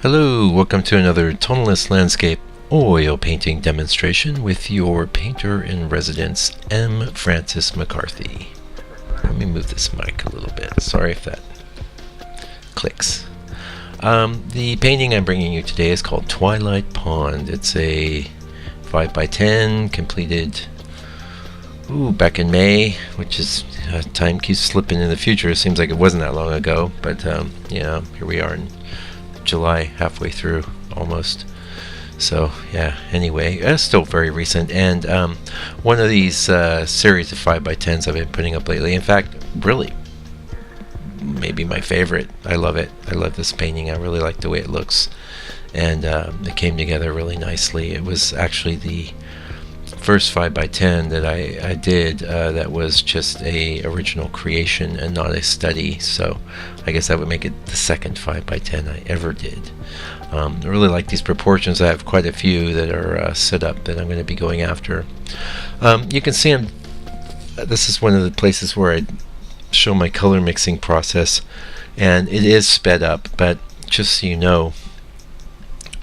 Hello, welcome to another Tonalist landscape oil painting demonstration with your painter-in-residence, M. Francis McCarthy. Let me move this mic a little bit. Sorry if that clicks. The painting I'm bringing you today is called Twilight Pond. It's a 5x10 completed back in May, which is time keeps slipping in the future. It seems like it wasn't that long ago, but here we are in July, halfway through almost. So yeah, anyway, it's still very recent, and one of these series of 5x10s I've been putting up lately. In fact, really, maybe my favorite. I love it. I love this painting. I really like the way it looks, and it came together really nicely. It was actually the first 5x10 that I did that was just a original creation and not a study, so I guess that would make it the second 5x10 I ever did. I really like these proportions. I have quite a few that are set up that I'm going to be going after. You can see this is one of the places where I show my color mixing process, and it is sped up, but just so you know,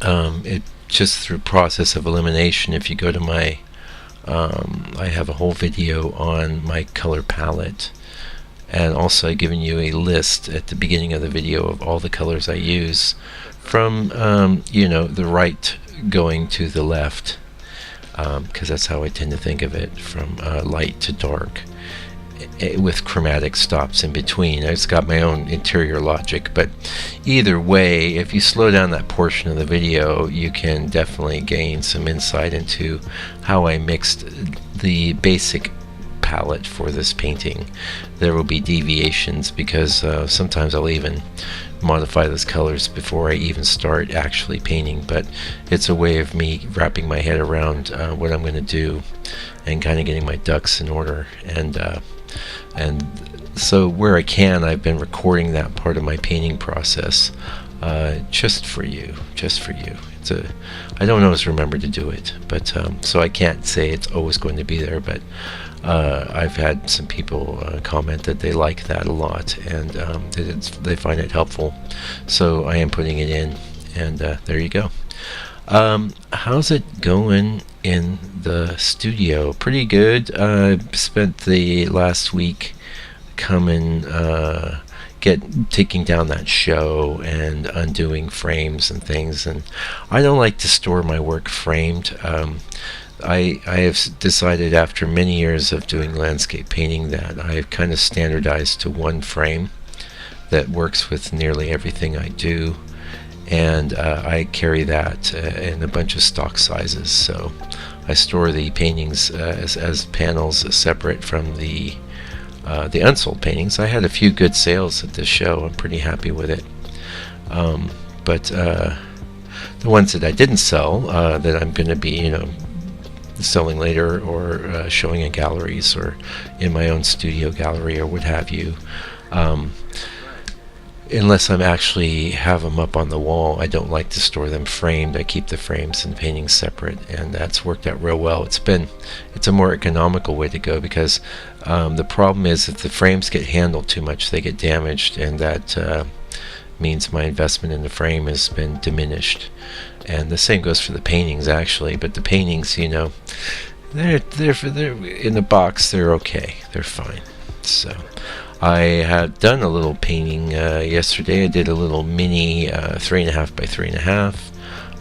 it just through process of elimination. If you go to my I have a whole video on my color palette, and also I've given you a list at the beginning of the video of all the colors I use, from the right going to the left, because that's how I tend to think of it, from light to dark, with chromatic stops in between. It's got my own interior logic, but either way, if you slow down that portion of the video, you can definitely gain some insight into how I mixed the basic palette for this painting. There will be deviations because sometimes I'll even modify those colors before I even start actually painting, but it's a way of me wrapping my head around what I'm going to do and kind of getting my ducks in order. And so where I can, I've been recording that part of my painting process just for you. I don't always remember to do it, but so I can't say it's always going to be there, but I've had some people comment that they like that a lot, and they find it helpful, so I am putting it in, and there you go. How's it going in the studio? Pretty good. I spent the last week taking down that show and undoing frames and things, and I don't like to store my work framed. I have decided after many years of doing landscape painting that I've kind of standardized to one frame that works with nearly everything I do, and I carry that in a bunch of stock sizes. So I store the paintings as panels separate from the unsold paintings. I had a few good sales at this show. I'm pretty happy with it. But the ones that I didn't sell, that I'm going to be, selling later, or showing in galleries or in my own studio gallery or what have you, unless I'm actually have them up on the wall, I don't like to store them framed. I keep the frames and paintings separate, and that's worked out real well. It's a more economical way to go, because the problem is if the frames get handled too much, they get damaged, and that means my investment in the frame has been diminished. And the same goes for the paintings, actually, but the paintings, they're in the box, they're okay, they're fine. So I had done a little painting yesterday. I did a little mini 3.5 by 3.5,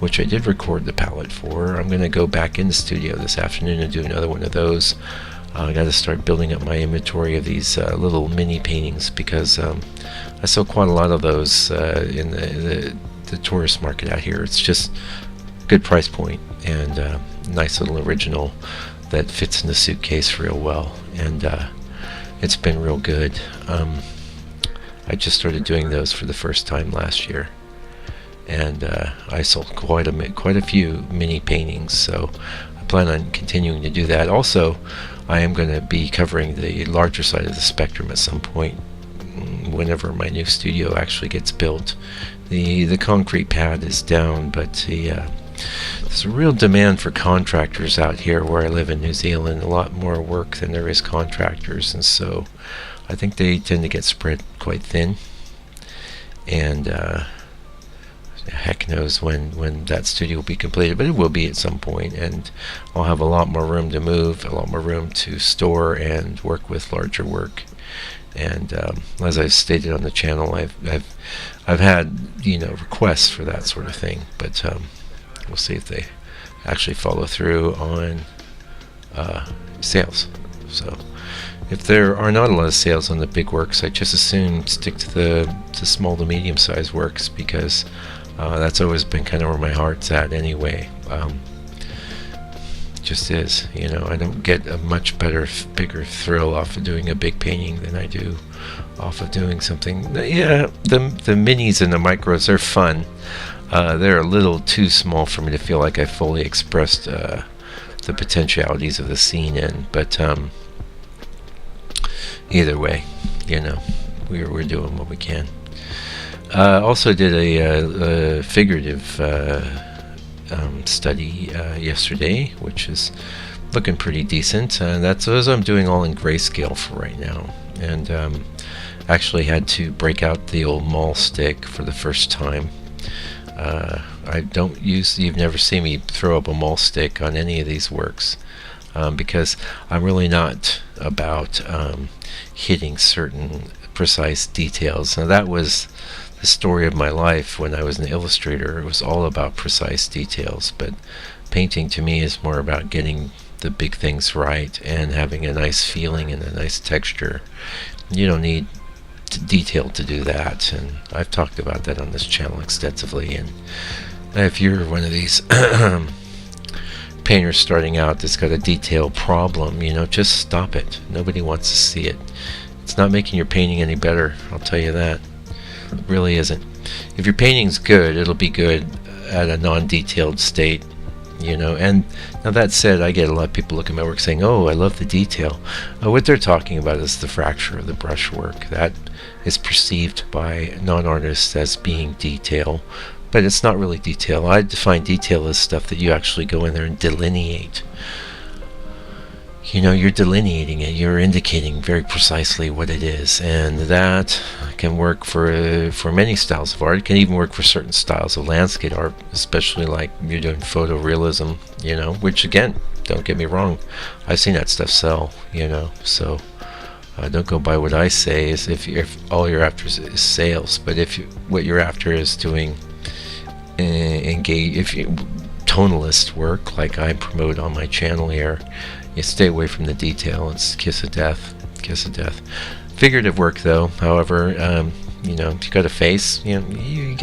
which I did record the palette for. I'm going to go back in the studio this afternoon and do another one of those. I got to start building up my inventory of these little mini paintings, because I sell quite a lot of those in the tourist market out here. It's just a good price point, and nice little original that fits in the suitcase real well, and it's been real good. I just started doing those for the first time last year, and I sold quite a few mini paintings, so I plan on continuing to do that. Also, I am going to be covering the larger side of the spectrum at some point whenever my new studio actually gets built. The concrete pad is down, but there's a real demand for contractors out here where I live in New Zealand. A lot more work than there is contractors, and so I think they tend to get spread quite thin. And heck, heck knows when that studio will be completed, but it will be at some point, and I'll have a lot more room to move, a lot more room to store and work with larger work. And as I've stated on the channel, I've had requests for that sort of thing, but we'll see if they actually follow through on sales. So if there are not a lot of sales on the big works, I just assume stick to the small to medium sized works, because that's always been kind of where my heart's at anyway. Just is, I don't get a much bigger thrill off of doing a big painting than I do off of doing something. Yeah, the minis and the micros are fun. They're a little too small for me to feel like I fully expressed the potentialities of the scene in, but either way, we're doing what we can. Also did a figurative study yesterday, which is looking pretty decent. That's those I'm doing all in grayscale for right now, and actually had to break out the old mall stick for the first time. You've never seen me throw up a mall stick on any of these works, because I'm really not about hitting certain precise details. Now, that was the story of my life when I was an illustrator. It was all about precise details, but painting to me is more about getting the big things right and having a nice feeling and a nice texture. You don't need detail to do that, and I've talked about that on this channel extensively. And if you're one of these painters starting out that's got a detail problem, just stop it. Nobody wants to see it. It's not making your painting any better, I'll tell you that. It really isn't. If your painting's good, it'll be good at a non-detailed state, And now that said, I get a lot of people look at my work saying, "Oh, I love the detail." What they're talking about is the fracture of the brushwork. That is perceived by non-artists as being detail, but it's not really detail. I define detail as stuff that you actually go in there and delineate. You're delineating it, you're indicating very precisely what it is, and that can work for many styles of art. It can even work for certain styles of landscape art, especially like you're doing photorealism, which, again, don't get me wrong, I've seen that stuff sell, so don't go by what I say is if all you're after is sales. But what you're after is doing tonalist work like I promote on my channel here, you stay away from the detail. It's kiss of death. Figurative work, though, however, if you got a face, you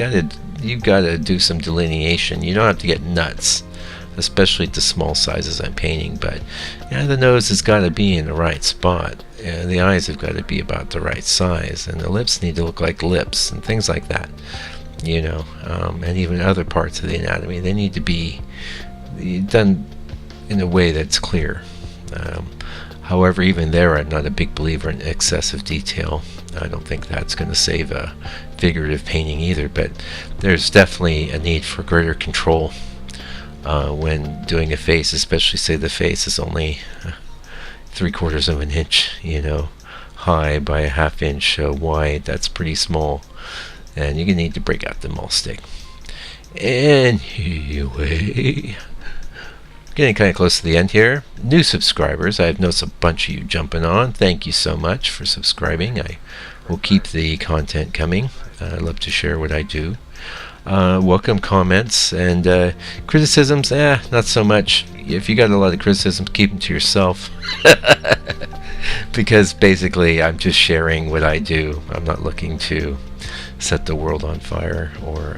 gotta do some delineation. You don't have to get nuts, especially at the small sizes I'm painting. But the nose has got to be in the right spot, and the eyes have got to be about the right size, and the lips need to look like lips and things like that. And even other parts of the anatomy, they need to be done in a way that's clear. However, even there, I'm not a big believer in excessive detail. I don't think that's going to save a figurative painting either, but there's definitely a need for greater control when doing a face, especially say the face is only 3/4 of an inch, high by a 1/2 inch wide. That's pretty small, and you need to break out the mall stick. Anyway, getting kind of close to the end here. New subscribers, I've noticed a bunch of you jumping on. Thank you so much for subscribing. I will keep the content coming. I love to share what I do. Welcome comments and criticisms. Not so much. If you got a lot of criticisms, keep them to yourself. Because basically I'm just sharing what I do. I'm not looking to set the world on fire or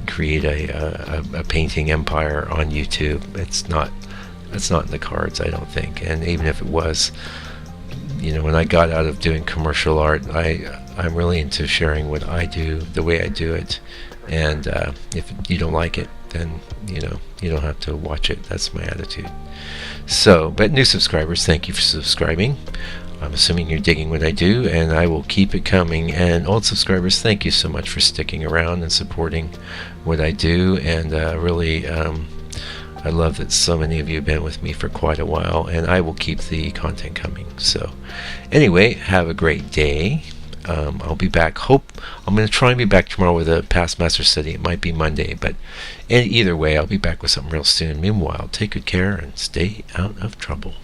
create a painting empire on YouTube. That's not in the cards, I don't think. And even if it was, when I got out of doing commercial art, I'm really into sharing what I do, the way I do it. And if you don't like it, then you don't have to watch it. That's my attitude. So, but new subscribers, thank you for subscribing. I'm assuming you're digging what I do, and I will keep it coming. And old subscribers, thank you so much for sticking around and supporting what I do. And really, I love that so many of you have been with me for quite a while, and I will keep the content coming. So anyway, have a great day. I'll be back. I'm going to try and be back tomorrow with a past master study. It might be Monday, but either way, I'll be back with something real soon. Meanwhile, take good care and stay out of trouble.